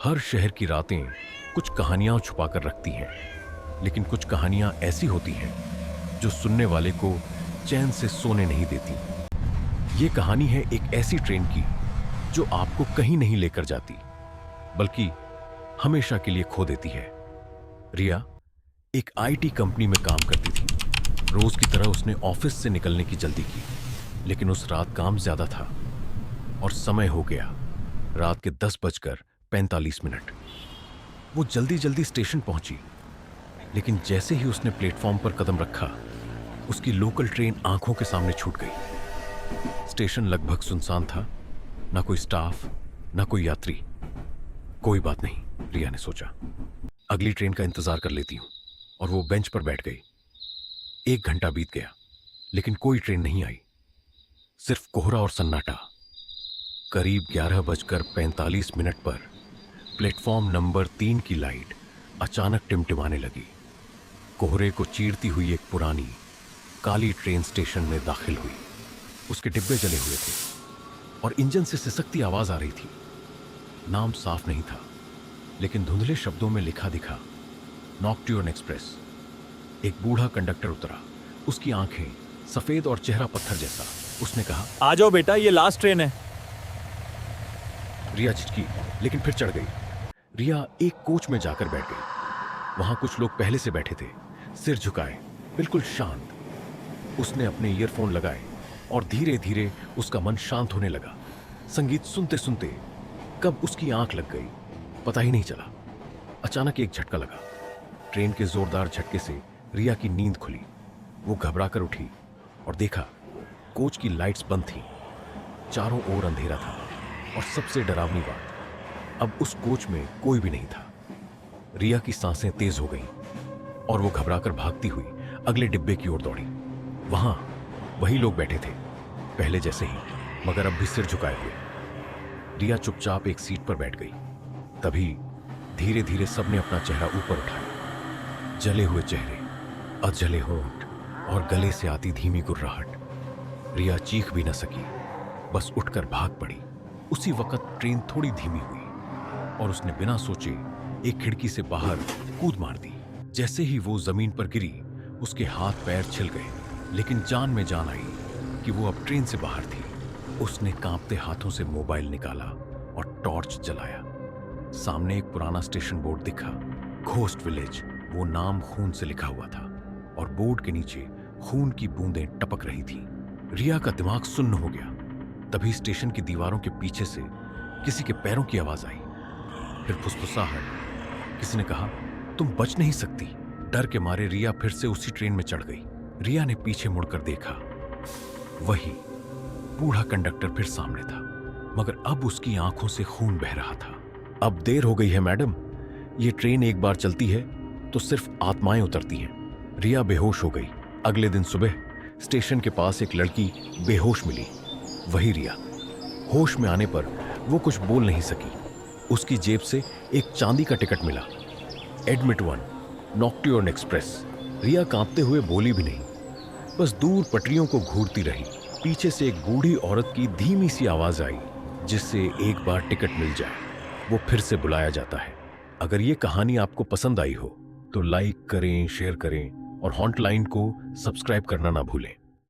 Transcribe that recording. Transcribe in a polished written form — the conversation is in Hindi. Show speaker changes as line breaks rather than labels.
हर शहर की रातें कुछ कहानियां छुपा कर रखती हैं, लेकिन कुछ कहानियां ऐसी होती हैं जो सुनने वाले को चैन से सोने नहीं देती। ये कहानी है एक ऐसी ट्रेन की जो आपको कहीं नहीं लेकर जाती, बल्कि हमेशा के लिए खो देती है। रिया एक आईटी कंपनी में काम करती थी। रोज की तरह उसने ऑफिस से निकलने की जल्दी की, लेकिन उस रात काम ज्यादा था और समय हो गया रात के 10:45। वो जल्दी जल्दी स्टेशन पहुंची, लेकिन जैसे ही उसने प्लेटफॉर्म पर कदम रखा, उसकी लोकल ट्रेन आंखों के सामने छूट गई। स्टेशन लगभग सुनसान था, ना कोई स्टाफ, ना कोई यात्री। कोई बात नहीं, रिया ने सोचा, अगली ट्रेन का इंतजार कर लेती हूं। और वो बेंच पर बैठ गई। 1 घंटा बीत गया, लेकिन कोई ट्रेन नहीं आई, सिर्फ कोहरा और सन्नाटा। करीब 11:45 पर प्लेटफॉर्म नंबर 3 की लाइट अचानक टिमटिमाने लगी। कोहरे को चीरती हुई एक पुरानी काली ट्रेन स्टेशन में दाखिल हुई। उसके डिब्बे जले हुए थे और इंजन से सिसकती आवाज आ रही थी। नाम साफ नहीं था, लेकिन धुंधले शब्दों में लिखा दिखा, नॉक्ट्यूर्न एक्सप्रेस। एक बूढ़ा कंडक्टर उतरा, उसकी आंखें सफेद और चेहरा पत्थर जैसा। उसने कहा,
आ जाओ बेटा, ये लास्ट ट्रेन है।
रिया झिझकी, लेकिन फिर चढ़ गई। रिया एक कोच में जाकर बैठ गई। वहां कुछ लोग पहले से बैठे थे, सिर झुकाए, बिल्कुल शांत। उसने अपने ईयरफोन लगाए और धीरे धीरे उसका मन शांत होने लगा। संगीत सुनते सुनते कब उसकी आंख लग गई पता ही नहीं चला। अचानक एक झटका लगा। ट्रेन के जोरदार झटके से रिया की नींद खुली। वो घबरा कर उठी और देखा, कोच की लाइट्स बंद थीं। चारों ओर अंधेरा था और सबसे डरावनी बात, अब उस कोच में कोई भी नहीं था। रिया की सांसें तेज हो गईं और वो घबराकर भागती हुई अगले डिब्बे की ओर दौड़ी। वहां वही लोग बैठे थे, पहले जैसे ही, मगर अब भी सिर झुकाए हुए। रिया चुपचाप एक सीट पर बैठ गई। तभी धीरे धीरे सबने अपना चेहरा ऊपर उठाया। जले हुए चेहरे, अधजले होंठ और गले से आती धीमी गुर्राहट। रिया चीख भी न सकी, बस उठकर भाग पड़ी। उसी वक्त ट्रेन थोड़ी धीमी हुई और उसने बिना सोचे एक खिड़की से बाहर कूद मार दी। जैसे ही वो जमीन पर गिरी, उसके हाथ पैर छिल गए, लेकिन जान में जान आई कि वो अब ट्रेन से बाहर थी। उसने कांपते हाथों से मोबाइल निकाला और टॉर्च जलाया। सामने एक पुराना स्टेशन बोर्ड दिखा, घोस्ट विलेज। वो नाम खून से लिखा हुआ था और बोर्ड के नीचे खून की बूंदें टपक रही थी। रिया का दिमाग सुन्न हो गया। तभी स्टेशन की दीवारों के पीछे से किसी के पैरों की आवाज आई, फिर फुसफुसाहट। किसी ने कहा, तुम बच नहीं सकती। डर के मारे रिया फिर से उसी ट्रेन में चढ़ गई। रिया ने पीछे मुड़कर देखा, वही बूढ़ा कंडक्टर फिर सामने था, मगर अब उसकी आंखों से खून बह रहा था। अब देर हो गई है मैडम, ये ट्रेन एक बार चलती है तो सिर्फ आत्माएं उतरती हैं। रिया बेहोश हो गई। अगले दिन सुबह स्टेशन के पास एक लड़की बेहोश मिली, वही रिया। होश में आने पर वो कुछ बोल नहीं सकी। उसकी जेब से एक चांदी का टिकट मिला, एडमिट 1, नॉक्ट्यूर्न एक्सप्रेस। रिया कांपते हुए बोली भी नहीं, बस दूर पटरियों को घूरती रही। पीछे से एक बूढ़ी औरत की धीमी सी आवाज आई, जिससे एक बार टिकट मिल जाए वो फिर से बुलाया जाता है। अगर ये कहानी आपको पसंद आई हो तो लाइक करें, शेयर करें और हॉन्टलाइन को सब्सक्राइब करना ना भूलें।